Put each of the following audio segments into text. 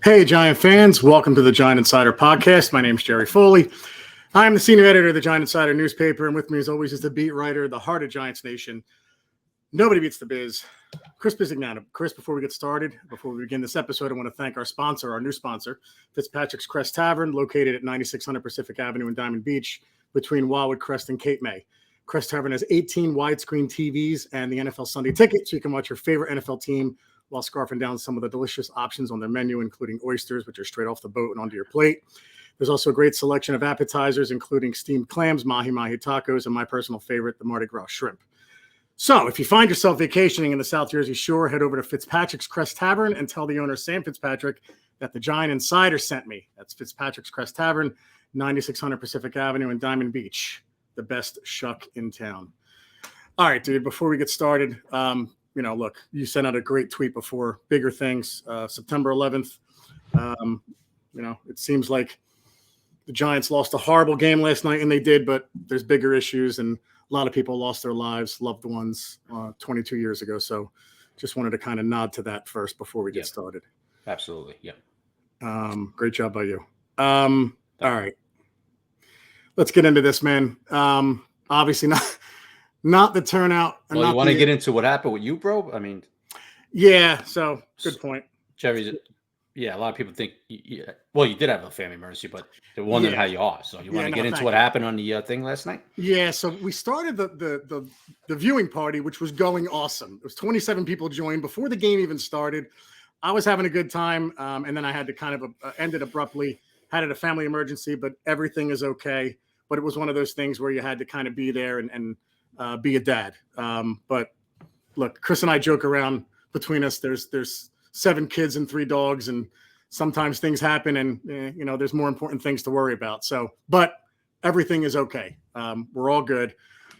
Hey, Giant fans. Welcome to the Giant Insider podcast. My name's Jerry Foley. I'm the senior editor of the Giant Insider newspaper, and with me, as always, is the beat writer, the heart of Giants Nation. Nobody beats the biz. Chris Bizignano. Chris, before we get started, before we begin this episode, I want to thank our sponsor, our new sponsor, Fitzpatrick's Crest Tavern, located at 9600 Pacific Avenue in Diamond Beach, between Wildwood Crest and Cape May. Crest Tavern has 18 widescreen TVs and the NFL Sunday Ticket, so you can watch your favorite NFL team while scarfing down some of the delicious options on their menu, including oysters, which are straight off the boat and onto your plate. There's also a great selection of appetizers, including steamed clams, mahi-mahi tacos, and my personal favorite, the Mardi Gras shrimp. So if you find yourself vacationing in the South Jersey Shore, head over to Fitzpatrick's Crest Tavern and tell the owner, Sam Fitzpatrick, that the Giant Insider sent me. That's Fitzpatrick's Crest Tavern, 9600 Pacific Avenue in Diamond Beach, the best shuck in town. All right, dude, before we get started, look, you sent out a great tweet before. Bigger things, September 11th. It seems like the Giants lost a horrible game last night, and they did, but there's bigger issues, and a lot of people lost their lives, loved ones 22 years ago. So just wanted to kind of nod to that first before we get started. Absolutely. Yeah. Great job by you. All right. Let's get into this, man. Obviously not the turnout. Well, you want to get into what happened with you, bro? I mean, yeah. So good point. Jerry's. Yeah, a lot of people think. Well, you did have a family emergency, but they're wondering how you are. So you want to get into what happened on the thing last night? Yeah. So we started the viewing party, which was going awesome. It was 27 people joined before the game even started. I was having a good time, and then I had to kind of end it abruptly. Had a family emergency, but everything is okay. But it was one of those things where you had to kind of be there and be a dad. But look, Chris and I joke around between us. There's 7 kids and 3 dogs, and sometimes things happen, and there's more important things to worry about. So, but everything is okay. We're all good.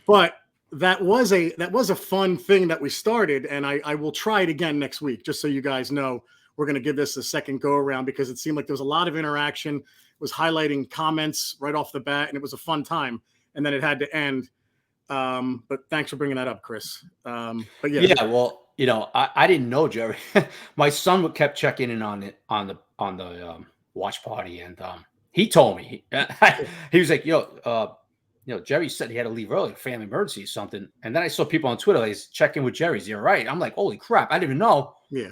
But that was a fun thing that we started, and I will try it again next week, just so you guys know. We're going to give this a second go around because it seemed like there was a lot of interaction. It was highlighting comments right off the bat, and it was a fun time. And then it had to end. But thanks for bringing that up, Chris. But yeah. Well, I didn't know, Jerry. My son kept checking in on the watch party, and he told me he was like, Jerry said he had to leave early, family emergency or something. And then I saw people on Twitter like checking with Jerry's. You're right. I'm like, holy crap, I didn't even know. Yeah.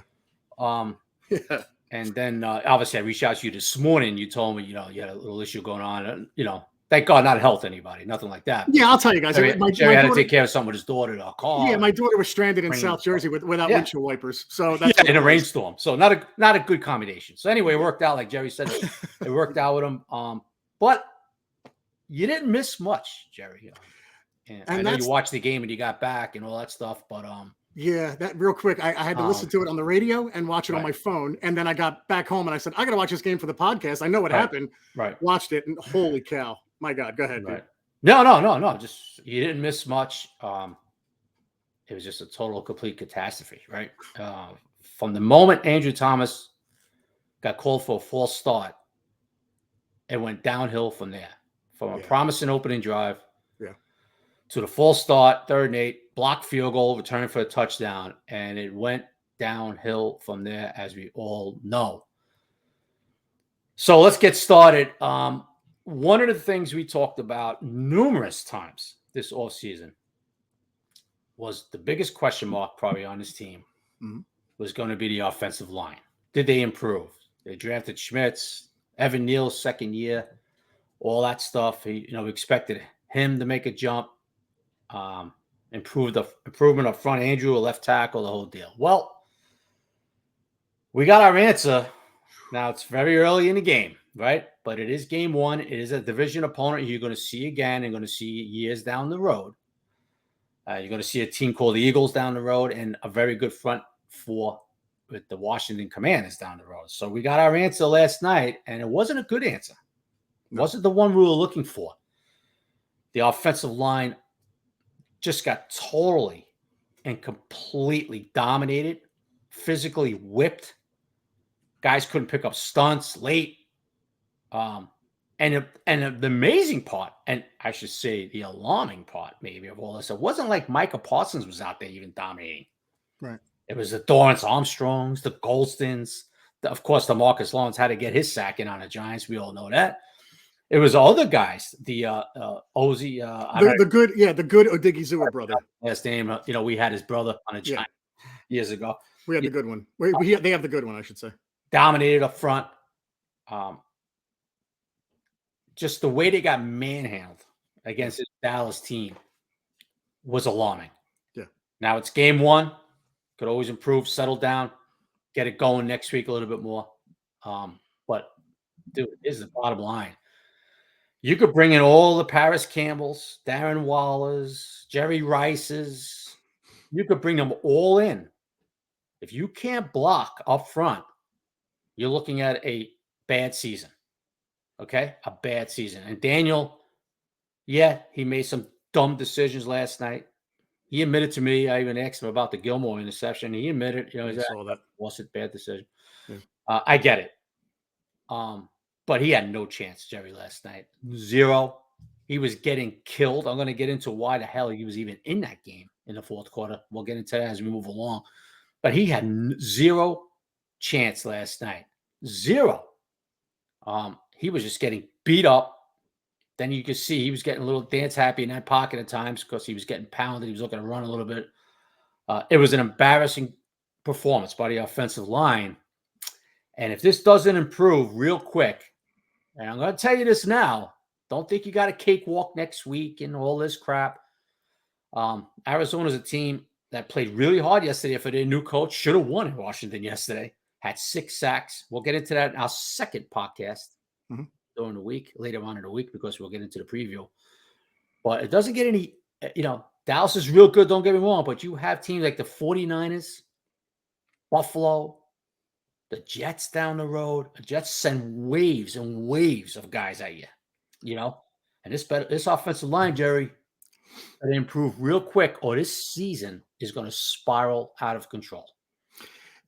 And then obviously I reached out to you this morning. You told me, you had a little issue going on. Thank God, not health anybody, nothing like that. Yeah, I'll tell you guys. Jerry had to take care of something with his daughter in a car. Yeah, my daughter was stranded in South Jersey without windshield wipers. So that's in a rainstorm. So not a good combination. So anyway, it worked out like Jerry said. It worked out with him. But you didn't miss much, Jerry. And I know you watched the game and you got back and all that stuff. But yeah, that real quick. I had to listen to it on the radio and watch it on my phone. And then I got back home and I said, I got to watch this game for the podcast. I know what happened. Right. Watched it and holy cow. My God, go ahead. Right. No. Just you didn't miss much. It was just a total, complete catastrophe, right? From the moment Andrew Thomas got called for a false start, it went downhill from there. From a promising opening drive to the false start, 3rd and 8, blocked field goal, return for a touchdown, and it went downhill from there, as we all know. So let's get started. One of the things we talked about numerous times this offseason was the biggest question mark probably on this team was going to be the offensive line. Did they improve? They drafted Schmitz, Evan Neal's second year, all that stuff. We expected him to make a jump, improvement up front. Andrew, a left tackle, the whole deal. Well, we got our answer. Now it's very early in the game, right? But it is game 1. It is a division opponent you're going to see again and going to see years down the road. You're going to see a team called the Eagles down the road and a very good front 4 with the Washington Commanders down the road. So we got our answer last night, and it wasn't a good answer. It wasn't the one we were looking for. The offensive line just got totally and completely dominated, physically whipped. Guys couldn't pick up stunts late. And the amazing part, and I should say the alarming part maybe of all this, it wasn't like Micah Parsons was out there even dominating. Right. It was the Dorrance Armstrongs, the Goldstons, Of course, DeMarcus Lawrence had to get his sack in on the Giants. We all know that. It was other guys. The Ozzy, the good Odigizua brother. Last name. We had his brother on a Giant years ago. We had the good one. They have the good one, I should say. Dominated up front. Just the way they got manhandled against this Dallas team was alarming. Yeah. Now it's game 1. Could always improve, settle down, get it going next week a little bit more. But, dude, here's the bottom line. You could bring in all the Paris Campbells, Darren Wallers, Jerry Rices. You could bring them all in. If you can't block up front, you're looking at a bad season. Okay? A bad season. And Daniel, he made some dumb decisions last night. He admitted to me, I even asked him about the Gilmore interception. He admitted, that was a bad decision. Yeah. I get it. But he had no chance, Jerry, last night. 0. He was getting killed. I'm going to get into why the hell he was even in that game in the fourth quarter. We'll get into that as we move along. But he had 0 chance last night. 0. He was just getting beat up. Then you could see he was getting a little dance happy in that pocket at times because he was getting pounded. He was looking to run a little bit. It was an embarrassing performance by the offensive line. And if this doesn't improve real quick, and I'm going to tell you this now, don't think you got a cakewalk next week and all this crap. Arizona's a team that played really hard yesterday for their new coach. Should have won in Washington yesterday. Had 6 sacks. We'll get into that in our second podcast during the week, later on in the week, because we'll get into the preview. But it doesn't get any, Dallas is real good, don't get me wrong, but you have teams like the 49ers, Buffalo, the Jets down the road. The Jets send waves and waves of guys at you, And this offensive line, Jerry, they improve real quick, or this season is going to spiral out of control.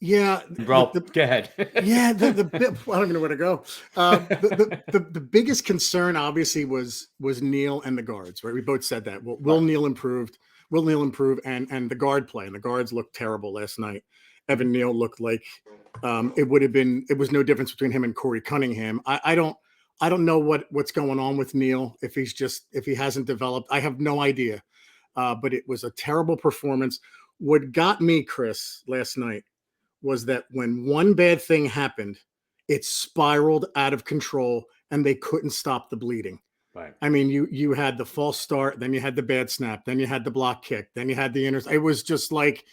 Yeah, bro, go ahead. Yeah, I don't even know where to go. The biggest concern, obviously, was Neal and the guards. Right, we both said that. Well, will Neal improve? Will Neal improve? And the guard play, and the guards looked terrible last night. Evan Neal looked like it was no difference between him and Corey Cunningham. I don't know what's going on with Neal, if he hasn't developed. I have no idea. But it was a terrible performance. What got me, Chris, last night was that when one bad thing happened, it spiraled out of control and they couldn't stop the bleeding. Right. I mean, you had the false start, then you had the bad snap, then you had the block kick, then you had the It was just like,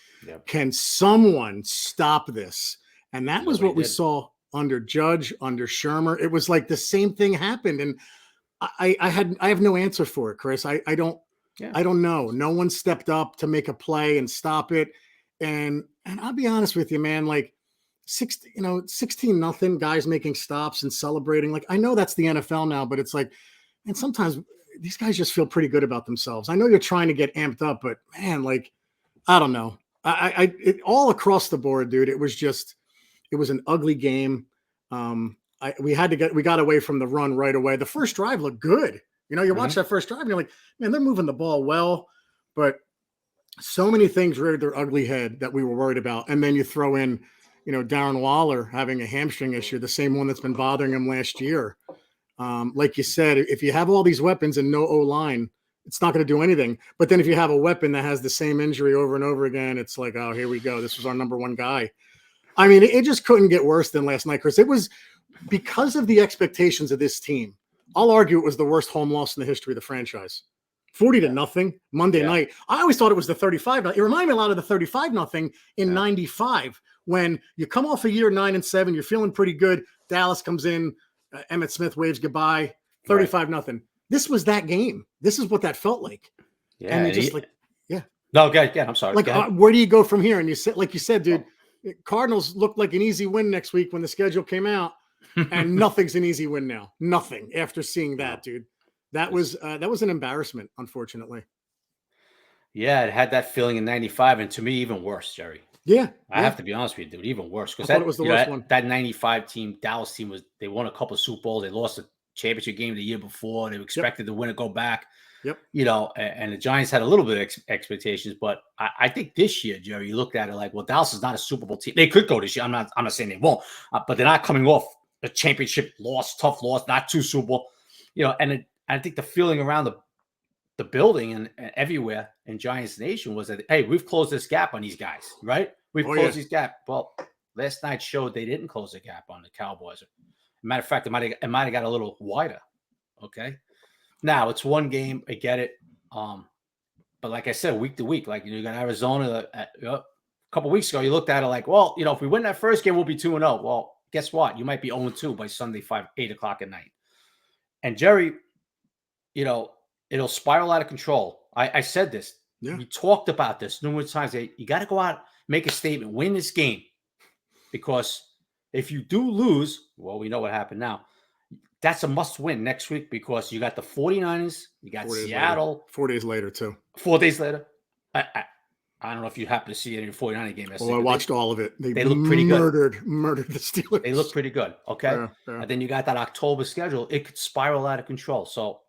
Can someone stop this? And that was what we saw under Judge, under Shermer. It was like the same thing happened. And I have no answer for it, Chris. I don't know. No one stepped up to make a play and stop it. And I'll be honest with you, man, like 16-0, guys making stops and celebrating. Like, I know that's the NFL now, but it's like, and sometimes these guys just feel pretty good about themselves. I know you're trying to get amped up, but man, like, I don't know. It all across the board, dude. It was an ugly game. We got away from the run right away. The first drive looked good. You watch that first drive and you're like, man, they're moving the ball well, but so many things reared their ugly head that we were worried about. And then you throw in, Darren Waller having a hamstring issue, the same one that's been bothering him last year. Like you said, if you have all these weapons and no O-line, it's not going to do anything. But then if you have a weapon that has the same injury over and over again, it's like, oh, here we go. This was our number one guy. I mean, it just couldn't get worse than last night, Chris. It was because of the expectations of this team. I'll argue it was the worst home loss in the history of the franchise. 40-0 Monday night. I always thought it was the 35-0. It reminded me a lot of the 35-0 in 95 when you come off a year 9-7, you're feeling pretty good. Dallas comes in, Emmitt Smith waves goodbye, 35-0. This was that game. This is what that felt like. Yeah, and No, I'm sorry. Like, where do you go from here? And you said, like you said, dude, Cardinals looked like an easy win next week when the schedule came out, and nothing's an easy win now. Nothing after seeing that, dude. That was an embarrassment, unfortunately. Yeah, it had that feeling in 95, and to me, even worse, Jerry. Yeah. I have to be honest with you, dude, even worse. Because that was the worst one. That 95 team, Dallas team, they won a couple of Super Bowls. They lost championship game the year before. They were expected to win it, go back. Yep. You know, and the Giants had a little bit of expectations, but I think this year, Jerry, you looked at it like, well, Dallas is not a Super Bowl team. They could go this year. I'm not saying they won't, but they're not coming off a championship loss, tough loss, not too Super Bowl. You know, and I think the feeling around the building and everywhere in Giants Nation was that, hey, we've closed this gap on these guys, right? We've closed this gap. Well, last night showed they didn't close the gap on the Cowboys. Matter of fact, it might have got a little wider. Okay. Now it's one game. I get it. But like I said, week to week, like you got Arizona a couple weeks ago, you looked at it like, well, you know, if we win that first game, we'll be 2-0. Well, guess what? You might be 0-2 by Sunday, 8 o'clock at night. And Jerry, you know, it'll spiral out of control. I said this. Yeah. We talked about this numerous times. You got to go out, make a statement, win this game. Because if you do lose, well, we know what happened now. That's a must win next week because you got the 49ers, you got Seattle. 4 days later, too. 4 days later. I don't know if you happen to see any 49er game yesterday. Well, I watched all of it. They look pretty good. Murdered the Steelers. They look pretty good. Okay. Yeah. And then you got that October schedule. It could spiral out of control. So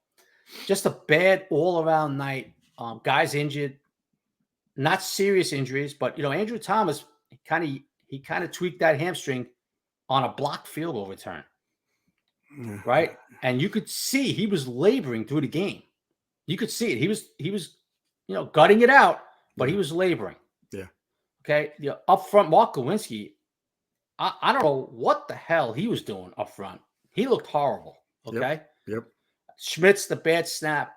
just a bad all around night. Guys injured, not serious injuries, but you know, Andrew Thomas he kind of tweaked that hamstring on a blocked field goal return. Right. And you could see he was laboring through the game. You could see it. He was, you know, gutting it out, but he was laboring. Yeah. Okay. You know, up front, Mark Lewinsky, I don't know what the hell he was doing up front. He looked horrible. Okay. Yep. Schmitz, the bad snap.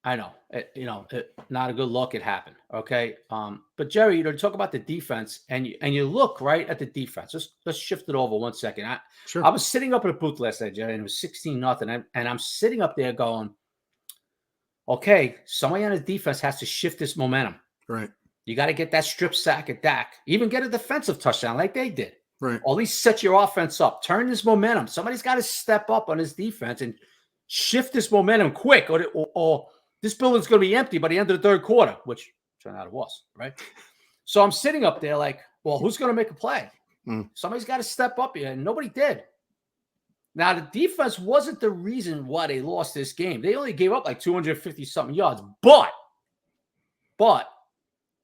I know, not a good look. It happened. Okay. But Jerry, you know, talk about the defense and you look right at the defense. Let's shift it over 1 second. I was sitting up in the booth last night, Jerry, and it was 16-0. And I'm sitting up there going, okay, somebody on the defense has to shift this momentum. Right. You got to get that strip sack at Dak, even get a defensive touchdown like they did. Right. Or at least set your offense up, turn this momentum. Somebody's got to step up on his defense and shift this momentum quick or this building's going to be empty by the end of the third quarter, which turned out it was, right? So I'm sitting up there like, well, who's going to make a play? Somebody's got to step up here, and nobody did. Now, the defense wasn't the reason why they lost this game. They only gave up like 250-something yards, but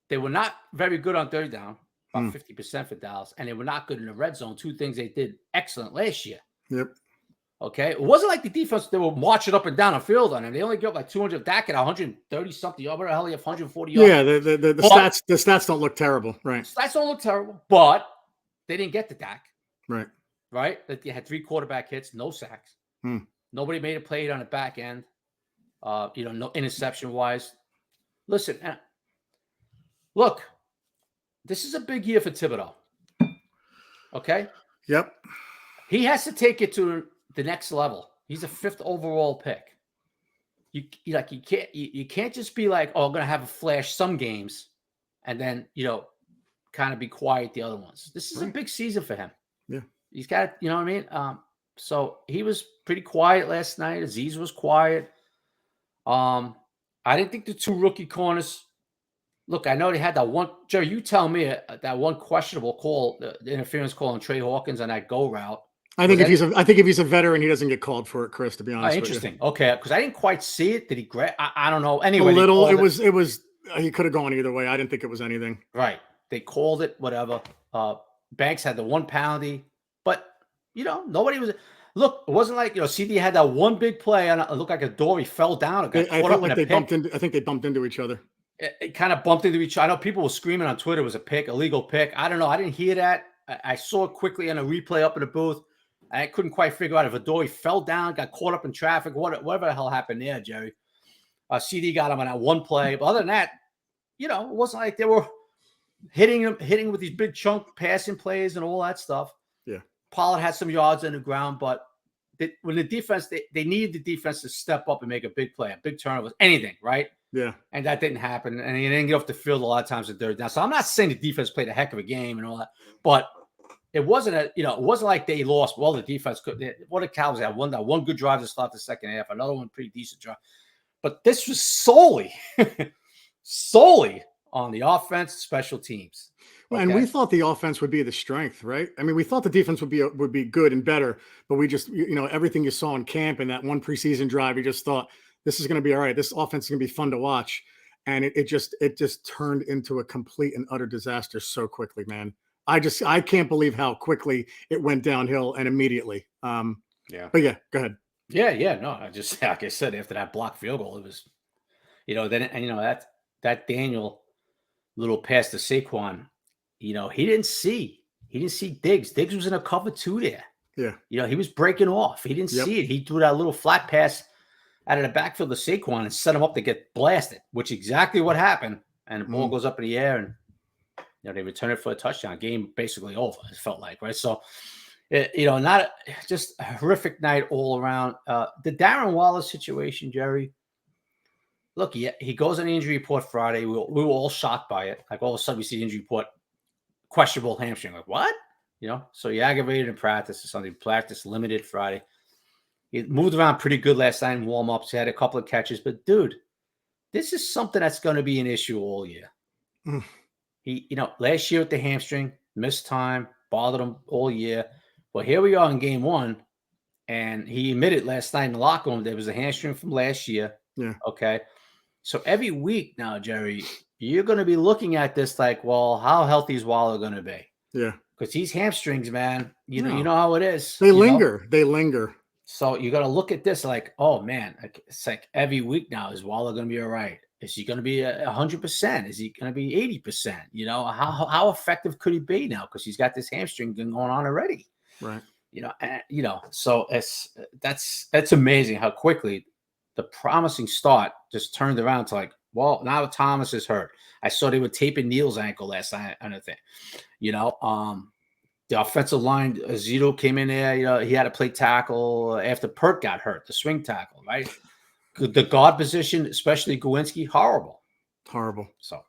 they were not very good on third down, about 50% for Dallas, and they were not good in the red zone, two things they did excellent last year. Yep. Okay, it wasn't like the defense, they were marching up and down the field on him. They only gave up like 200. Dak at 130-something yards. Where the hell, he have 140 yards? Yeah, the stats don't look terrible, right? Stats don't look terrible, but they didn't get to Dak. Right. Right? They had 3 quarterback hits, no sacks. Nobody made a play on the back end. No interception-wise. Listen, look, this is a big year for Thibodeau. Okay? Yep. He has to take it to the next level. He's a 5th overall pick. You can't just be like, oh, I'm gonna have a flash some games, and then kind of be quiet the other ones. This is a big season for him. Yeah, he's got, you know what I mean. So he was pretty quiet last night. Aziz was quiet. I didn't think the 2 rookie corners. Look, I know they had that one. Jerry, you tell me that one questionable call, the interference call on Trey Hawkins on that go route. I think if he's a veteran, he doesn't get called for it, Chris. To be honest, interesting. Okay, because I didn't quite see it. Did he grab? I don't know. Anyway, a little. It was. He could have gone either way. I didn't think it was anything. Right. They called it whatever. Banks had the 1 penalty, but nobody was. Look, it wasn't like CD had that one big play and it looked like a door. He fell down. I felt like they bumped into. I think they bumped into each other. It kind of bumped into each other. I know people were screaming on Twitter it was a pick, illegal pick. I don't know. I didn't hear that. I saw it quickly on a replay up in the booth. I couldn't quite figure out if Adoree fell down, got caught up in traffic, whatever the hell happened there, Jerry. CD got him on that one play. But other than that, it wasn't like they were hitting with these big chunk passing plays and all that stuff. Yeah. Pollard had some yards in the ground, but when the defense, they needed the defense to step up and make a big play, a big turnover, anything, right? Yeah. And that didn't happen. And he didn't get off the field a lot of times in third down. So I'm not saying the defense played a heck of a game and all that, but it wasn't it wasn't like they lost. Well, the defense could. What the Cowboys had one good drive to start the second half, another one pretty decent drive. But this was solely on the offense, special teams. Well, and we thought the offense would be the strength, right? I mean, we thought the defense would be good and better, but we just, everything you saw in camp and that one preseason drive, you just thought this is going to be all right. This offense is going to be fun to watch, and it just turned into a complete and utter disaster so quickly, man. I can't believe how quickly it went downhill and immediately. Yeah. But yeah, go ahead. Yeah. No, I just like I said, after that blocked field goal, it was, then and that Daniel little pass to Saquon, he didn't see Diggs. Diggs was in a cover 2 there. Yeah. He was breaking off. He didn't see it. He threw that little flat pass out of the backfield to Saquon and set him up to get blasted, which is exactly what happened. And the ball goes up in the air, and they return it for a touchdown. Game basically over. It felt like, right? So, not just a horrific night all around. The Darren Wallace situation, Jerry. Look, he goes on the injury report Friday. We were all shocked by it. Like all of a sudden, we see the injury report, questionable hamstring. Like what? So he aggravated in practice or something. Practice limited Friday. He moved around pretty good last night in warm-ups. He had a couple of catches. But, dude, this is something that's going to be an issue all year. He, last year with the hamstring, missed time, bothered him all year. Well, here we are in game 1, and he admitted last night in the locker room there was a hamstring from last year. Yeah. Okay. So every week now, Jerry, you're going to be looking at this like, well, how healthy is Waller going to be? Yeah. Because these hamstrings, man, you know how it is. They linger. They linger. So you got to look at this like, oh, man, it's like every week now, is Waller going to be all right? Is he going to be 100%? Is he going to be 80%? How effective could he be now? Because he's got this hamstring going on already. Right. So that's amazing how quickly the promising start just turned around to like, well, now Thomas is hurt. I saw they were taping Neal's ankle last night on the thing. The offensive line, Zito came in there. He had to play tackle after Pert got hurt, the swing tackle, right? The guard position, especially Gawinski, horrible. So,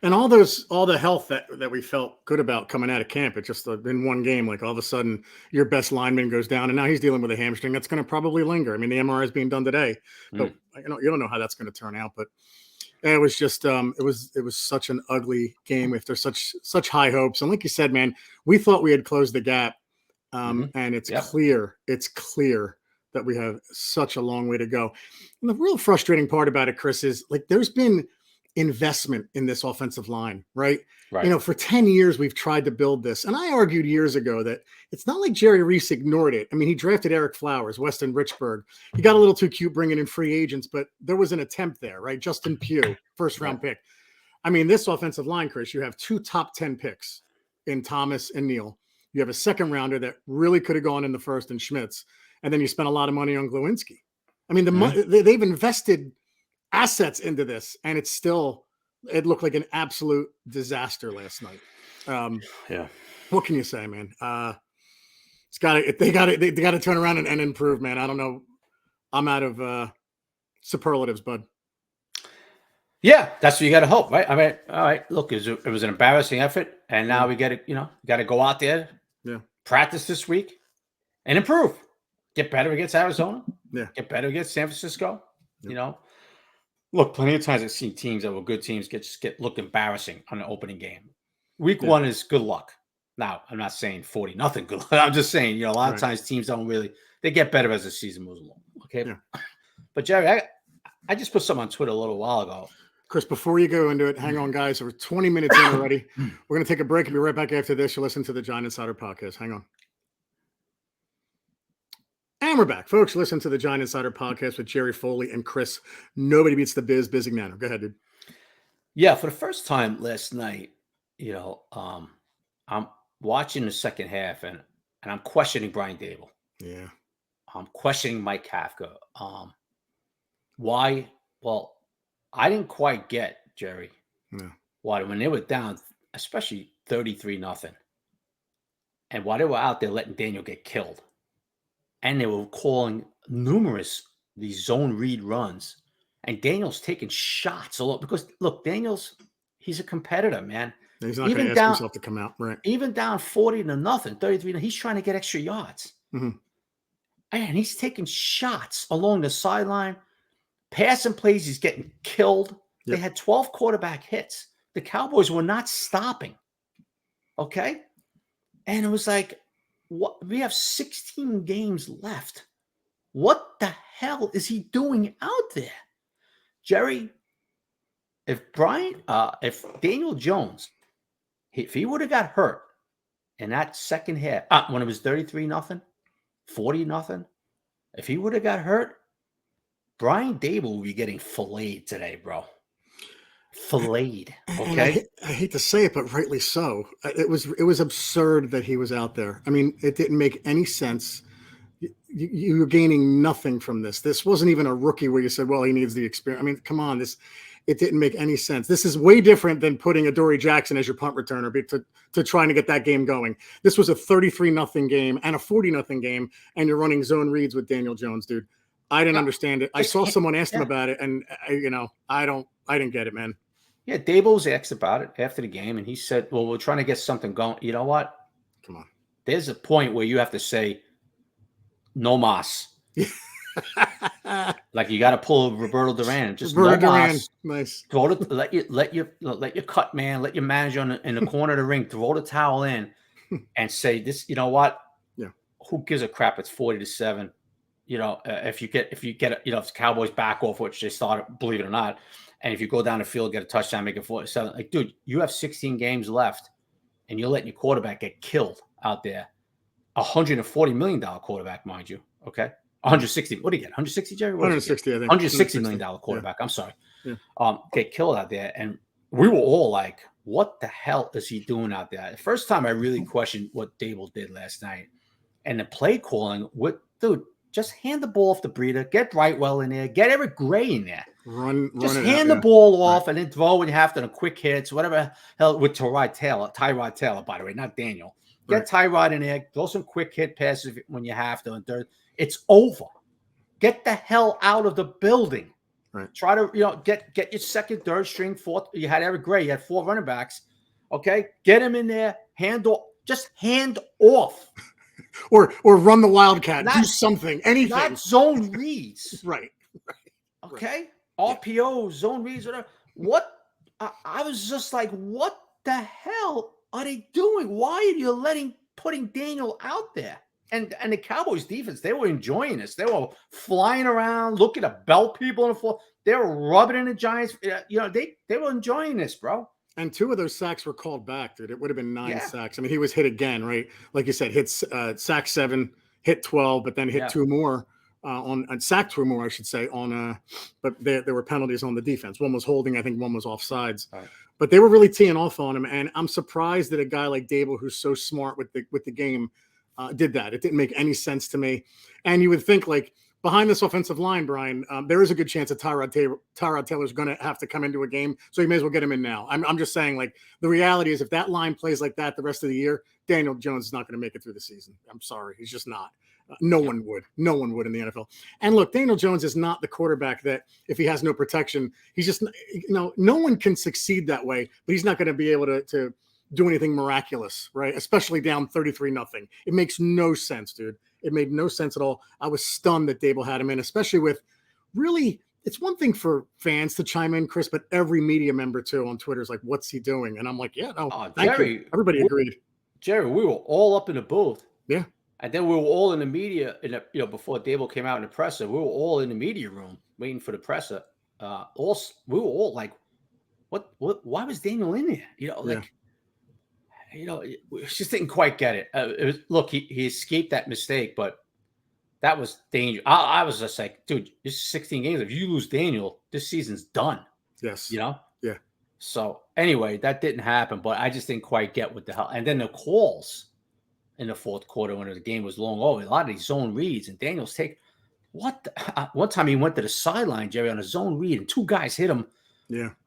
and all the health that we felt good about coming out of camp, it just in one game, like all of a sudden your best lineman goes down, and now he's dealing with a hamstring that's going to probably linger. I mean, the MRI is being done today, but you don't know how that's going to turn out. But it was just it was such an ugly game after such high hopes, and like you said, man, we thought we had closed the gap, and it's clear that we have such a long way to go. And the real frustrating part about it, Chris, is like there's been investment in this offensive line, right? For 10 years, we've tried to build this. And I argued years ago that it's not like Jerry Reese ignored it. I mean, he drafted Eric Flowers, Weston Richburg. He got a little too cute bringing in free agents, but there was an attempt there, right? Justin Pugh, first round pick. I mean, this offensive line, Chris, you have 2 top 10 picks in Thomas and Neal. You have a second rounder that really could have gone in the first in Schmitz. And then you spent a lot of money on Glowinski. I mean, they've invested assets into this, and it looked like an absolute disaster last night. What can you say, man? They got to turn around and improve, man. I don't know. I'm out of superlatives, bud. Yeah, that's what you got to hope, right? I mean, all right. Look, it was an embarrassing effort, and now we got to go out there, practice this week, and improve. Get better against Arizona. Get better against San Francisco. Look, plenty of times I've seen teams that were good teams look embarrassing on the opening game. Week 1 is good luck. Now, I'm not saying 40-0 good luck. I'm just saying, a lot of times teams they get better as the season moves along. Okay. Yeah. But Jerry, I just put something on Twitter a little while ago. Chris, before you go into it, hang on, guys. We're 20 minutes in already. We're going to take a break and be right back after this. You'll listen to the Giant Insider podcast. Hang on. And we're back, folks. Listen to the Giant Insider podcast with Jerry Foley and Chris. Nobody beats the Biz Ignano. Go ahead, dude. Yeah, for the first time last night, I'm watching the second half and I'm questioning Brian Dable. Yeah. I'm questioning Mike Kafka. Why? Well, I didn't quite get, Jerry, why when they were down, especially 33-0, and why they were out there letting Daniel get killed. And they were calling these zone read runs. And Daniel's taking shots a lot because, look, he's a competitor, man. He's not going to ask himself to come out, right? Even down 40-0, 33, he's trying to get extra yards. And he's taking shots along the sideline. Passing plays, he's getting killed. They had 12 quarterback hits. The Cowboys were not stopping. Okay. And it was like, what? We have 16 games left. What the hell is he doing out there? Jerry, if Daniel Jones, if he would have got hurt in that second half, when it was 33-0, 40-0, if he would have got hurt, Brian Dable would be getting filleted today, bro. Filleted. And Okay. I hate to say it, but rightly so. It was absurd that he was out there. I mean, it didn't make any sense. You were gaining nothing from this. This wasn't even a rookie where you said, well, he needs the experience. I mean, come on, it didn't make any sense. This is way different than putting Adoree Jackson as your punt returner to trying to get that game going. This was a 33-0 game and a 40-0 game, and you're running zone reads with Daniel Jones, dude. I didn't understand it. I saw someone ask him about it, and I didn't get it, man. Yeah, Dable was asked about it after the game, and he said, well, we're trying to get something going. You know what? Come on. There's a point where you have to say, no mas. Like you got to pull Roberto Duran. Just Roberto no Duran. mas. Nice. Throw it. Let your cut man. Let your manager in the corner of the ring throw the towel in, and say this. You know what? Yeah. Who gives a crap? It's 40-7. If you get if the Cowboys back off, which they started, believe it or not, and if you go down the field, get a touchdown, make it 47. Like, dude, you have 16 games left, and you're letting your quarterback get killed out there. $140 million quarterback, mind you. Okay. 160. What do you get? 160, Jerry? 160, I think. $160 million quarterback. Yeah. I'm sorry. Yeah. Get killed out there. And we were all like, what the hell is he doing out there? The first time I really questioned what Dable did last night. And the play calling, dude, just hand the ball off the breeder, get Brightwell in there, get Eric Gray in there. Just hand the ball off and then throw when you have to, quick hits, whatever hell, with Tyrod Taylor, by the way, not Daniel. Get Tyrod in there, throw some quick hit passes when you have to, and third. It's over. Get the hell out of the building. Right. Try to, get your second, third string, fourth. You had Eric Gray. You had 4 running backs. Okay. Get him in there. Hand off. or run the Wildcat. Do something. Anything. Not zone reads. Right. Okay. RPO, zone reads, whatever. What? I was just like, what the hell are they doing? Why are you putting Daniel out there? And the Cowboys defense, they were enjoying this. They were flying around, looking to belt people on the floor. They were rubbing in the Giants. They were enjoying this, bro. And 2 of those sacks were called back, dude. It would have been 9 sacks. I mean, he was hit again, right? Like you said, hit sack 7, hit 12, but then hit 2 more on sack 2 more, I should say. But there were penalties on the defense. One was holding, I think one was offsides. Right. But they were really teeing off on him, and I'm surprised that a guy like Dable, who's so smart with the game, did that. It didn't make any sense to me. And you would think, like, behind this offensive line, Brian, there is a good chance that Tyrod Taylor's going to have to come into a game, so you may as well get him in now. I'm just saying, like, the reality is if that line plays like that the rest of the year, Daniel Jones is not going to make it through the season. I'm sorry. He's just not. No one would. No one would in the NFL. And look, Daniel Jones is not the quarterback that if he has no protection, he's just, no one can succeed that way, but he's not going to be able to do anything miraculous, right? Especially down 33-0. It makes no sense, dude. It made no sense at all. I was stunned that Dable had him in, especially with really, it's one thing for fans to chime in, Chris, but every media member too on Twitter is like, what's he doing? And I'm like, yeah, no, thank you. Everybody agreed. Jerry, we were all up in the booth. Yeah. And then we were all in the media, before Dable came out in the presser, we were all in the media room waiting for the presser. We were all like, what, why was Daniel in there? We just didn't quite get it. Look, he escaped that mistake, but that was dangerous. I was just like, dude, this is 16 games. If you lose Daniel, this season's done. Yes. Yeah. So anyway, that didn't happen, but I just didn't quite get what the hell. And then the calls in the fourth quarter when the game was long over, a lot of these zone reads and Daniel's take. One time he went to the sideline, Jerry, on a zone read, and 2 guys hit him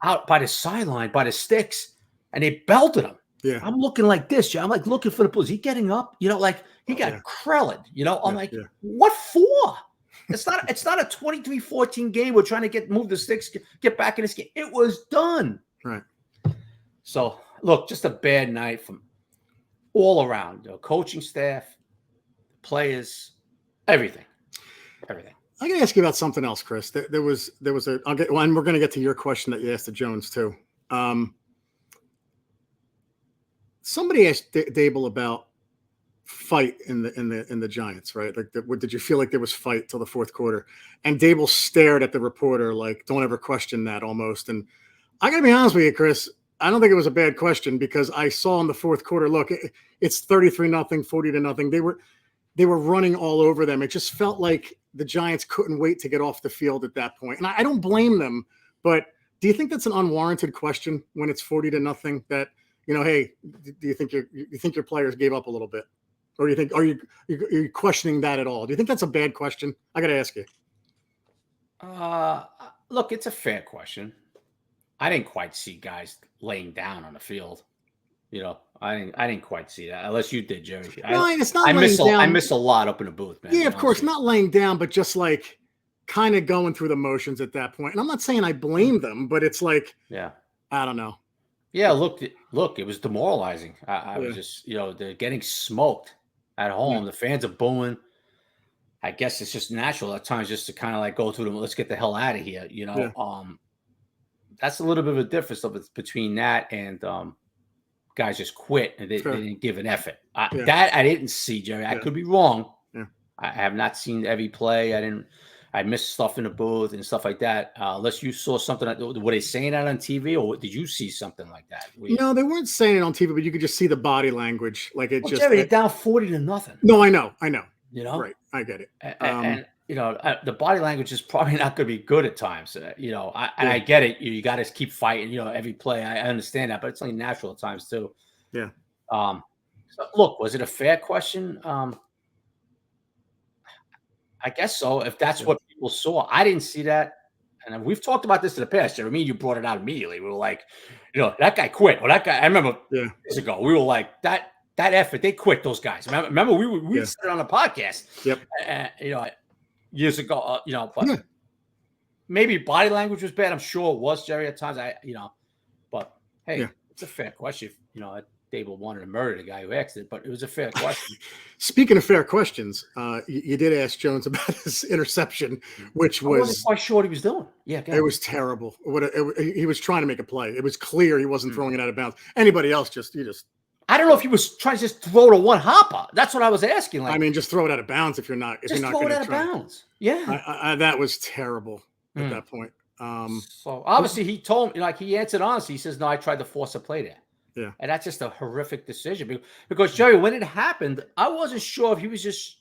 out by the sideline, by the sticks, and they belted him. Yeah. I'm looking like this, Jerry. I'm like looking for the Bulls. He getting up, like he got krelled, I'm like, what for? It's not a 23-14 game. We're trying to move the sticks, get back in this game. It was done. Right. So look, just a bad night from all around, coaching staff, players, everything. I got to ask you about something else, Chris. There was and we're going to get to your question that you asked to Jones too. somebody asked Dable about fight in the Giants, right? Like, what did you feel like there was fight till the fourth quarter? And Dable stared at the reporter like, "Don't ever question that," almost. And I gotta be honest with you, Chris. I don't think it was a bad question because I saw in the fourth quarter. Look, it's 33-0, 40-0. They were running all over them. It just felt like the Giants couldn't wait to get off the field at that point. And I don't blame them, but do you think that's an unwarranted question when it's 40-0? That, hey, do you think your players gave up a little bit? Or you think, are you questioning that at all? Do you think that's a bad question? I got to ask you. Look, it's a fair question. I didn't quite see guys laying down on the field. I didn't quite see that, unless you did, Jerry. No, it's not I laying down. I miss a lot up in the booth, man. Yeah, of course, not laying down, but just like kind of going through the motions at that point. And I'm not saying I blame them, but it's like, yeah, I don't know. Yeah, look, it was demoralizing. I was just, they're getting smoked at home. The fans are booing. I guess it's just natural at times just to kind of like go through them. Let's get the hell out of here. That's a little bit of a difference between that and guys just quit and they didn't give an effort. That I didn't see, Jerry. I could be wrong. Yeah. I have not seen every play. I missed stuff in the booth and stuff like that. Unless you saw something, were they saying that on TV, or did you see something like that? No, they weren't saying it on TV, but you could just see the body language. Like Jerry, they're down 40-0. No, I know. Right, I get it. And the body language is probably not going to be good at times. I get it. You got to keep fighting. Every play. I understand that, but it's only natural at times too. Yeah. So look, was it a fair question? I guess so. If that's what people saw, I didn't see that. And we've talked about this in the past, Jeremy. You brought it out immediately. We were like, that guy quit. Well, that guy, I remember years ago, we were like, that effort, they quit, those guys. Remember we said it on the podcast. Yep. Years ago, but maybe body language was bad. I'm sure it was, Jerry, at times. But hey, it's a fair question. Dable wanted to murder the guy who asked it, but it was a fair question. Speaking of fair questions, you did ask Jones about his interception, which was... I wasn't quite sure what he was doing. Yeah, it was terrible. He was trying to make a play. It was clear he wasn't throwing it out of bounds. Anybody else, I don't know if he was trying to just throw to one hopper. That's what I was asking. I mean, just throw it out of bounds if you're not. Just throw it out of bounds. Yeah, that was terrible at that point. So obviously he told me, he answered honestly. He says, "No, I tried to force a play there." Yeah. And that's just a horrific decision because Jerry, when it happened, I wasn't sure if he was just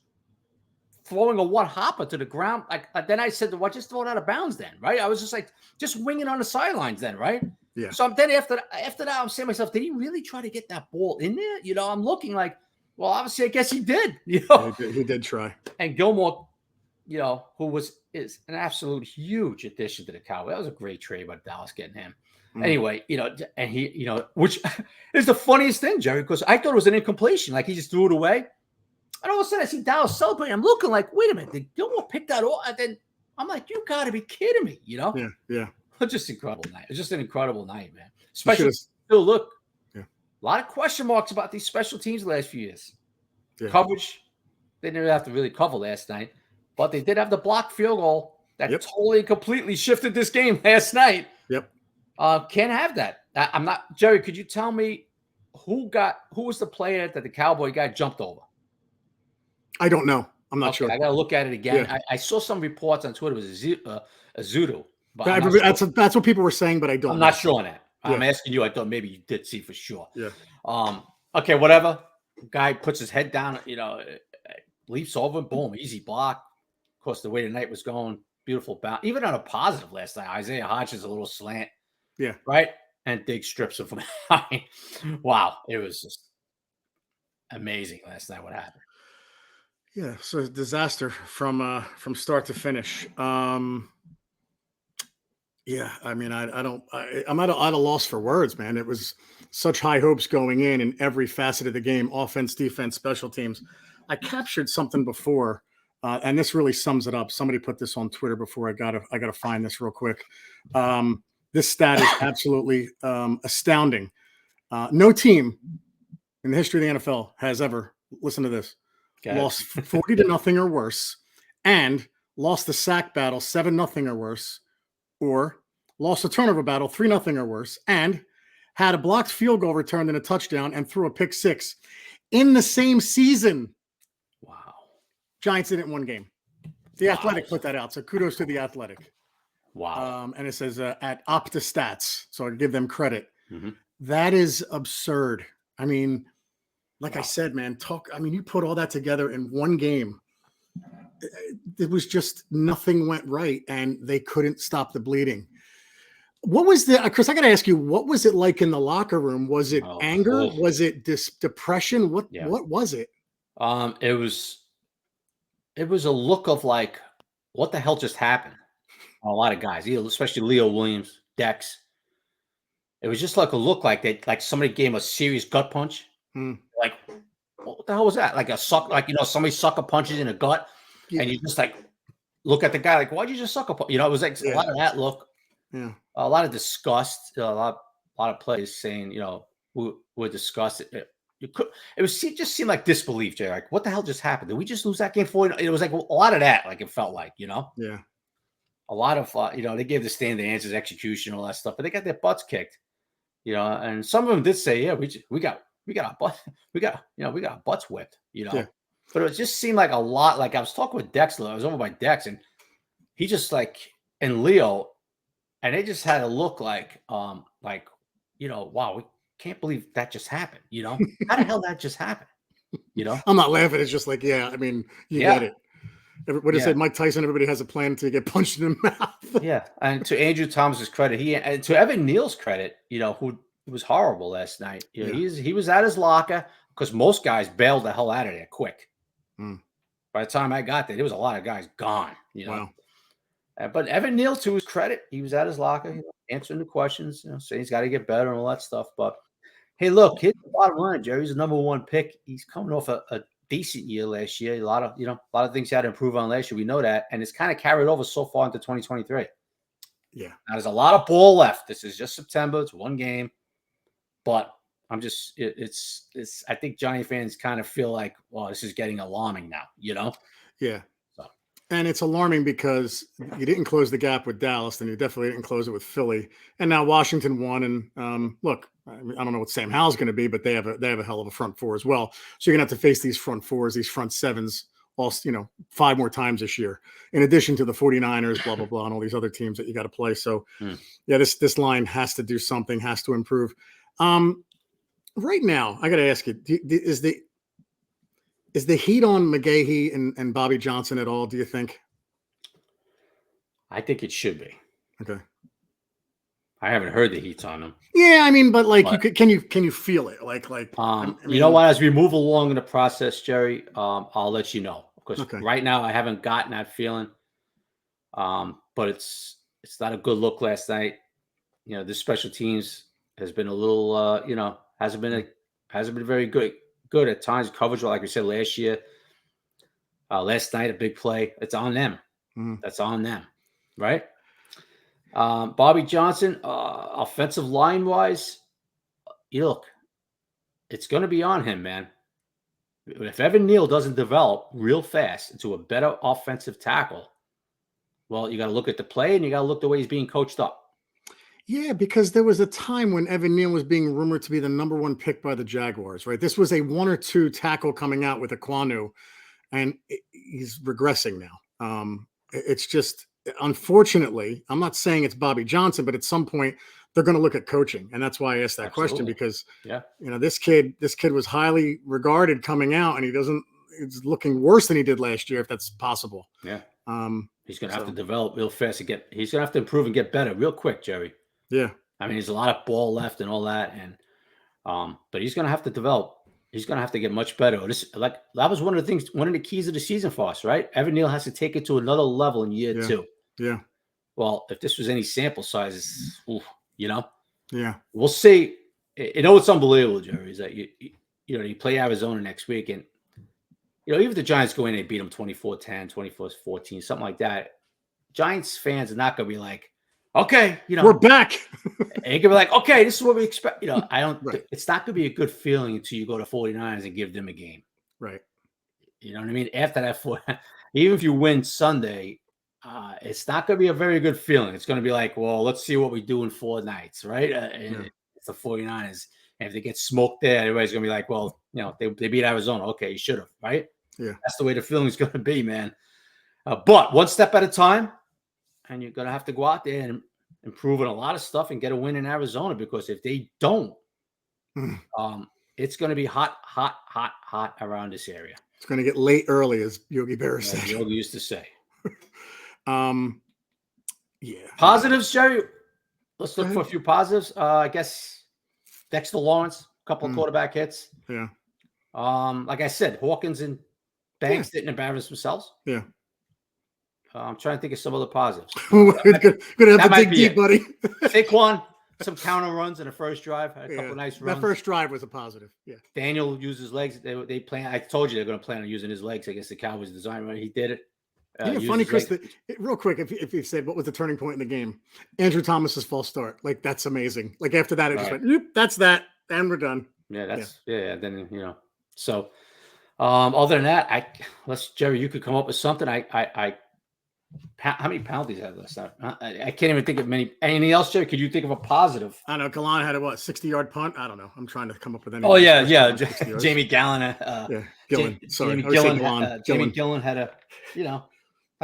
throwing a one hopper to the ground. Then I said, "Well, just throw it out of bounds then," right? I was just winging on the sidelines then, right? Yeah. So then after that, I'm saying to myself, did he really try to get that ball in there? I'm looking like, well, obviously, I guess he did. He did try. And Gilmore, who is an absolute huge addition to the Cowboys. That was a great trade by Dallas getting him. Anyway, and he, which is the funniest thing, Jerry, because I thought it was an incompletion. Like he just threw it away. And all of a sudden I see Dallas celebrating. I'm looking like, wait a minute, did Gilmore pick that off? And then I'm like, you got to be kidding me, Yeah. Just incredible night. It's just an incredible night, man. Especially still look, a lot of question marks about these special teams the last few years. Yeah. Coverage, they didn't have to really cover last night, but they did have the blocked field goal that totally and completely shifted this game last night. Yep. Can't have that. I'm not, Jerry, could you tell me who was the player that the Cowboy guy jumped over? I don't know. I'm not sure. I got to look at it again. Yeah. I saw some reports on Twitter. It was a Zudo. But that's what people were saying, but I don't. I'm not sure on that. I'm asking you. I thought maybe you did see for sure. Yeah. Okay, whatever. Guy puts his head down, leaps over, boom, easy block. Of course, the way the night was going, beautiful bounce. Even on a positive last night, Isaiah Hodgins a little slant. Yeah. Right? And Diggs strips him from behind. Wow. It was just amazing last night what happened. Yeah. So disaster from start to finish. Yeah, I mean, I'm at a loss for words, man. It was such high hopes going in every facet of the game, offense, defense, special teams. I captured something before, and this really sums it up. Somebody put this on Twitter before. I gotta find this real quick. This stat is absolutely astounding. No team in the history of the NFL has ever, listen to this, lost 40-0 or worse, and lost the sack battle 7-0 or worse, or lost a turnover battle 3-0 or worse, and had a blocked field goal returned in a touchdown and threw a pick six in the same season. Wow. Giants did it in one game. The Athletic put that out, so kudos to the Athletic. Wow. And it says at Opta Stats, so I give them credit. Mm-hmm. That is absurd. I mean, like Wow. I said, man, you put all that together in one game. It was just nothing went right, and they couldn't stop the bleeding. What was Chris, I got to ask you, what was it like in the locker room? Was it anger? Was it depression? What was it? It was a look of like, what the hell just happened? A lot of guys, especially Leo Williams, Dex. It was just like a look like somebody gave him a serious gut punch. Like, what the hell was that? Like a suck, like, somebody sucker punches in a gut, and you just like look at the guy like, why'd you just sucker punch? It was like a lot of that look. Yeah. A lot of disgust. A lot of players saying, we're disgusted. It just seemed like disbelief, Jay. Like, what the hell just happened? Did we just lose that game for? It was like a lot of that. Like, it felt like, Yeah. A lot of they gave the standard answers, execution, all that stuff, but they got their butts kicked. And some of them did say, yeah, we got our butt, we got our butts whipped. Yeah. But it just seemed like a lot. Like, I was talking with Dex. I was over by Dex, and he just and Leo. And they just had a look like, wow, we can't believe that just happened. How the hell that just happened? I'm not laughing. It's just like, yeah, I mean, you get it. What it said, Mike Tyson, everybody has a plan to get punched in the mouth. Yeah. And to Andrew Thomas's credit, and to Evan Neal's credit, who was horrible last night. He was at his locker because most guys bailed the hell out of there quick. By the time I got there was a lot of guys gone, Wow. But Evan Neal, to his credit, he was at his locker, answering the questions, saying he's got to get better and all that stuff. But hey, look, here's the bottom line, Jerry. He's the number one pick. He's coming off a decent year last year. A lot of things he had to improve on last year. We know that, and it's kind of carried over so far into 2023. Yeah, now, there's a lot of ball left. This is just September. It's one game, but I'm just it's. I think Giant fans kind of feel like, well, this is getting alarming now. Yeah. And it's alarming because you didn't close the gap with Dallas, and you definitely didn't close it with Philly. And now Washington won. And look, I don't know what Sam Howell's going to be, but they have a hell of a front four as well. So you're going to have to face these front fours, these front sevens, all 5 more times this year, in addition to the 49ers, blah blah blah, and all these other teams that you got to play. So yeah, this line has to do something, has to improve. Right now, I got to ask you: Is the heat on McGahee and Bobby Johnson at all, do you think? I think it should be. Okay. I haven't heard the heat's on them. Yeah, I mean, but can you feel it? You know what? As we move along in the process, Jerry, I'll let you know. Because right now I haven't gotten that feeling. But it's not a good look last night. This special teams has been a little hasn't been very good at times. Coverage, like we said last year. Last night, a big play. It's on them. That's on them, right? Bobby Johnson, offensive line wise, look, it's going to be on him, man. If Evan Neal doesn't develop real fast into a better offensive tackle, well, you got to look at the play and you got to look the way he's being coached up. Yeah, because there was a time when Evan Neal was being rumored to be the number 1 pick by the Jaguars, right? This was a 1 or 2 tackle coming out with Aquanu, and he's regressing now. It's just, unfortunately, I'm not saying it's Bobby Johnson, but at some point they're going to look at coaching, and that's why I asked that question, because this kid was highly regarded coming out, and he's looking worse than he did last year, if that's possible. Yeah. He's going to have to develop real fast he's going to have to improve and get better real quick, Jerry. Yeah. I mean, there's a lot of ball left and all that, and but he's going to have to develop. He's going to have to get much better. That was one of the keys of the season for us, right? Evan Neal has to take it to another level in year 2. Yeah. Well, if this was any sample sizes, Yeah. We'll see. It's unbelievable, Jerry, is that you play Arizona next week, and even if the Giants go in and beat them 24-10, 24-14, something like that, Giants fans are not going to be like, okay, we're back. They're going to be like, okay, this is what we expect. I don't. Right. It's not going to be a good feeling until you go to 49ers and give them a game. Right. You know what I mean? After that, even if you win Sunday, it's not going to be a very good feeling. It's going to be like, well, let's see what we do in 4 nights, right? It's the 49ers. And if they get smoked there, everybody's going to be like, well, they beat Arizona. Okay, you should have, right? Yeah. That's the way the feeling's going to be, man. But one step at a time, and you're going to have to go out there and improve on a lot of stuff and get a win in Arizona, because if they don't, it's going to be hot around this area. It's going to get late early, as Yogi Berra said. Yogi used to say. Yeah. Positives, Jerry. Let's look for a few positives. I guess Dexter Lawrence, a couple of quarterback hits. Yeah. Like I said, Hawkins and Banks didn't embarrass themselves. Yeah. I'm trying to think of some other positives. Gonna have to dig deep, buddy. Saquon, some counter runs in the first drive. Had a couple of nice runs. That first drive was a positive. Yeah. Daniel used his legs. They plan. I told you they're going to plan on using his legs. I guess the Cowboys designed right. He did it. Funny, Chris. Real quick, if you said what was the turning point in the game, Andrew Thomas's false start. Like, that's amazing. Like, after that, it just went. That's that, and we're done. Yeah, that's Then So, other than that, Jerry, you could come up with something. How many penalties had last night? I can't even think of many. Anything else, Jerry? Could you think of a positive? I don't know. Gallant had a 60-yard punt. I don't know. I'm trying to come up with anything. Oh yeah. Jamie Gallen. Gillen. Sorry, Jamie Gillen had a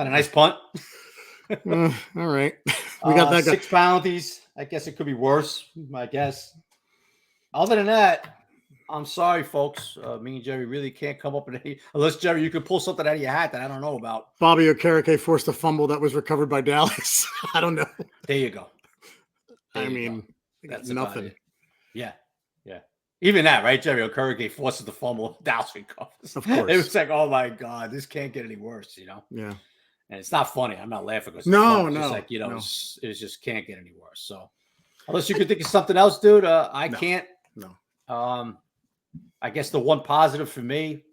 nice punt. All right, we got that. 6 penalties. I guess it could be worse. I guess. Other than that, I'm sorry, folks. Me and Jerry really can't come up with any. Unless, Jerry, you could pull something out of your hat that I don't know about. Bobby Okereke forced a fumble that was recovered by Dallas. I don't know. There you go. That's nothing. Yeah. Even that, right, Jerry? Okereke forces the fumble. Dallas recovers. Of course. It was like, oh, my God, this can't get any worse, Yeah. And it's not funny. I'm not laughing. No. It's like, it just can't get any worse. So unless you could think of something else, dude, I can't. No. I guess the one positive for me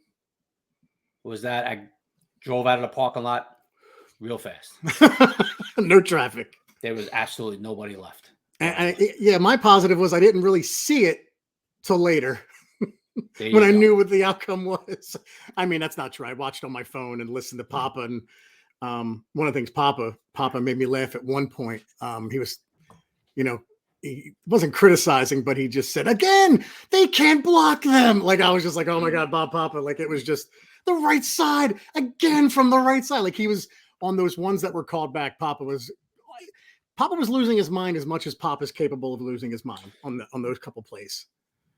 was that I drove out of the parking lot real fast. No traffic. There was absolutely nobody left. My positive was I didn't really see it till later when I knew what the outcome was. I mean, that's not true. I watched on my phone and listened to Papa. And one of the things Papa made me laugh at one point. He was, he wasn't criticizing, but he just said, again, they can't block them. Like, I was just like, oh my God, Bob Papa. Like, it was just the right side again from the right side. Like, he was on those ones that were called back. Papa was losing his mind as much as Papa's capable of losing his mind on those couple plays.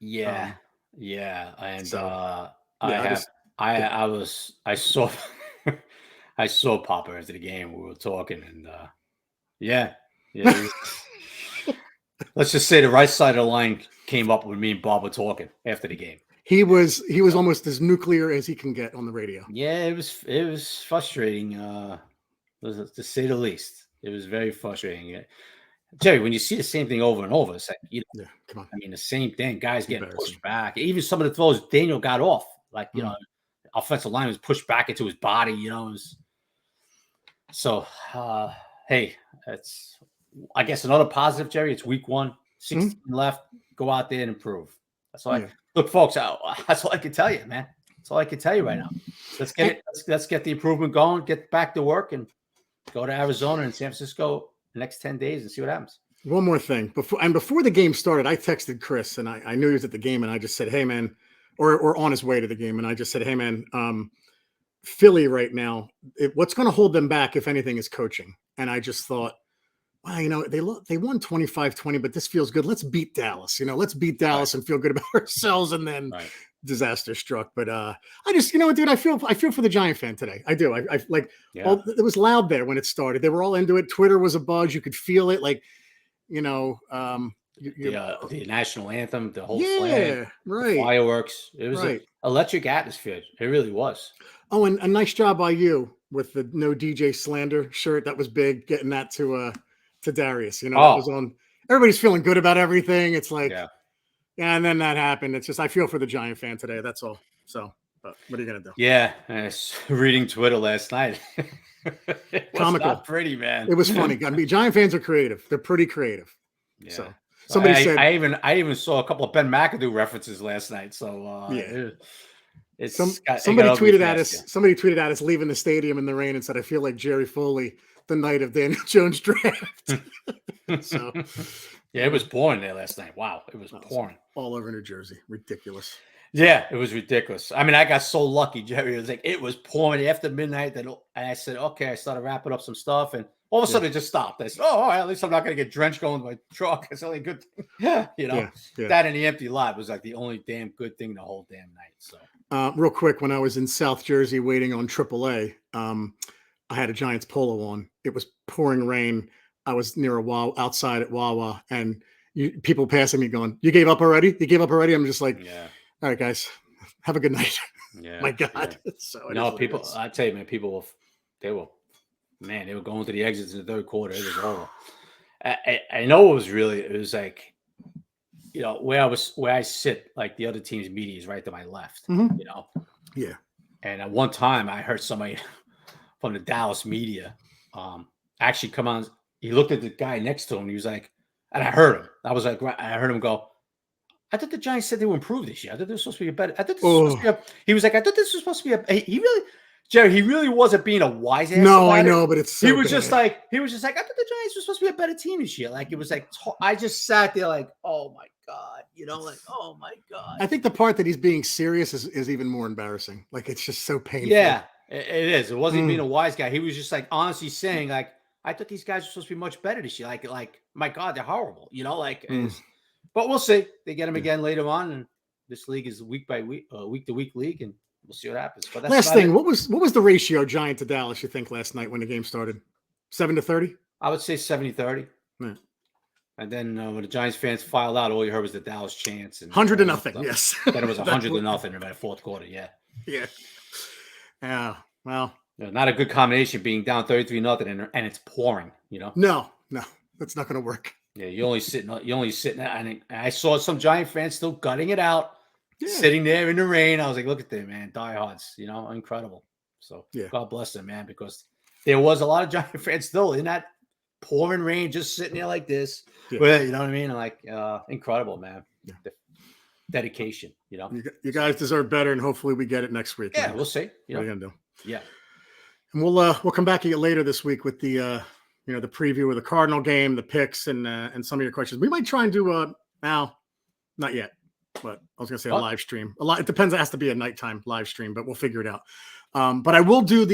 Yeah. And so, I saw I saw Papa after the game. We were talking, and let's just say the right side of the line came up when me and Bob were talking after the game. He was almost as nuclear as he can get on the radio. Yeah, it was frustrating, to say the least. It was very frustrating. Jerry, when you see the same thing over and over, it's like, come on. I mean, the same thing. Guys getting pushed back. Even some of the throws Daniel got off. Like, offensive line was pushed back into his body, So, hey, that's, I guess, another positive, Jerry. It's week 1, 16 left. Go out there and improve. That's all. Look, folks, that's all I can tell you, man. That's all I can tell you right now. Let's get the improvement going. Get back to work and go to Arizona and San Francisco the next 10 days and see what happens. One more thing before the game started, I texted Chris and I knew he was at the game, and I just said, hey man, or on his way to the game. And I just said, hey man, Philly right now, what's going to hold them back, if anything, is coaching. And I just thought, wow, they won 25-20, but this feels good. Let's beat Dallas, let's beat Dallas and feel good about ourselves. And then disaster struck. But I just, dude, I feel for the Giant fan today. I do. I like, it was loud there when it started. They were all into it. Twitter was a buzz. You could feel it. Like, the national anthem, the whole flag, right, fireworks. It was an electric atmosphere. It really was. Oh, and a nice job by you with the no DJ slander shirt. That was big. Getting that to Darius. That was on. Everybody's feeling good about everything. It's like, and then that happened. It's just, I feel for the Giant fan today. That's all. So, but what are you gonna do? Yeah, I was reading Twitter last night. It was comical, not pretty, man. It was funny. I mean, Giant fans are creative. They're pretty creative. Yeah. So somebody said I even saw a couple of Ben McAdoo references last night. So somebody tweeted at us. Somebody tweeted at us leaving the stadium in the rain and said, "I feel like Jerry Foley the night of Daniel Jones draft." So Yeah, it was pouring there last night. Wow, it was That was pouring. all over New Jersey. Ridiculous. Yeah, it was ridiculous. I mean, I got so lucky, Jerry. It was like it was pouring after midnight. That I said, okay, I started wrapping up some stuff, and all of a sudden it just stopped. I said, oh, all right, at least I'm not going to get drenched going to my truck. It's only a good thing. Yeah. That and the empty lot was like the only damn good thing the whole damn night. So, real quick, when I was in South Jersey waiting on AAA, I had a Giants polo on. It was pouring rain. I was near outside at Wawa, and people passing me going, "You gave up already? You gave up already?" I'm just like, yeah. All right, guys, have a good night. Yeah. My God. Yeah. So No, people, I tell you, man, they were going to the exits in the third quarter. It was over. I know it was like, where I sit, like the other team's media is right to my left, Mhm. Yeah. And at one time I heard somebody from the Dallas media actually come on. He looked at the guy next to him. And he was like, and I heard him. I was like, I heard him go, I thought the Giants said they would improve this year. I thought this was supposed to be a better. I thought this was supposed to be he was like, I thought this was supposed to be Jerry, he really wasn't being a wise ass. No, I know, but it's so he was bad. just like, I thought the Giants were supposed to be a better team this year. Like it was like, I just sat there like, oh my God, like, oh my God. I think the part that he's being serious is even more embarrassing. Like it's just so painful. Yeah, it is. It wasn't being a wise guy. He was just like honestly saying like, I thought these guys were supposed to be much better this year. Like my God, they're horrible. But we'll see. They get him again later on, and this league is week to week league, and we'll see what happens. But that's last thing, what was the ratio Giant to Dallas? You think last night when the game started, 7-30? I would say 70-30. Yeah. And then when the Giants fans filed out, all you heard was the Dallas chants and 100-0. Yes. Then it was 100-0 in the fourth quarter. Yeah. Yeah. Yeah. Well, not a good combination being down 33-0 and it's pouring. No, that's not going to work. Yeah, you're only sitting. And I saw some Giant fans still gutting it out, sitting there in the rain. I was like, look at them, man, diehards. Incredible. So God bless them, man, because there was a lot of Giant fans still in that pouring rain, just sitting there like this. Yeah. Well, you know what I mean? Like, incredible, man. Yeah. The dedication. You guys deserve better, and hopefully we get it next week. Yeah, we'll see. What are you gonna do? Yeah, and we'll come back at you later this week with the the preview of the Cardinal game, the picks, and some of your questions. We might try and do now, not yet, but I was gonna say a live stream. It depends. It has to be a nighttime live stream, but we'll figure it out. But I will do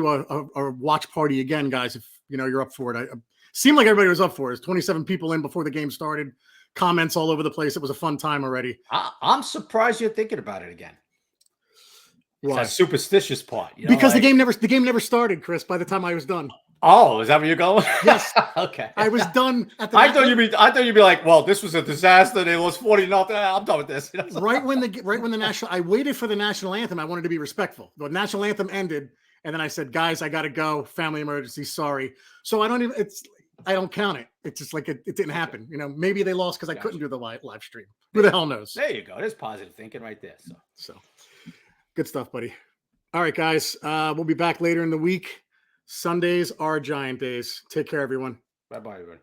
a watch party again, guys. If you're up for it. It seemed like everybody was up for it. There's 27 people in before the game started. Comments all over the place. It was a fun time already. I'm surprised you're thinking about it again. It's Why? that superstitious part. Because the game never started, Chris. By the time I was done. Oh, is that where you're going? Yes. Okay. I was done at the. I thought you'd be like, well, this was a disaster. They lost 40-0. I'm done with this. Right when the national, I waited for the national anthem. I wanted to be respectful. The national anthem ended, and then I said, guys, I got to go. Family emergency. Sorry. So I don't count it. It's just like it didn't happen. Maybe they lost because I couldn't do the live stream. Who the hell knows? There you go. There's positive thinking right there. So good stuff, buddy. All right, guys. We'll be back later in the week. Sundays are Giant days. Take care, everyone. Bye-bye, everybody.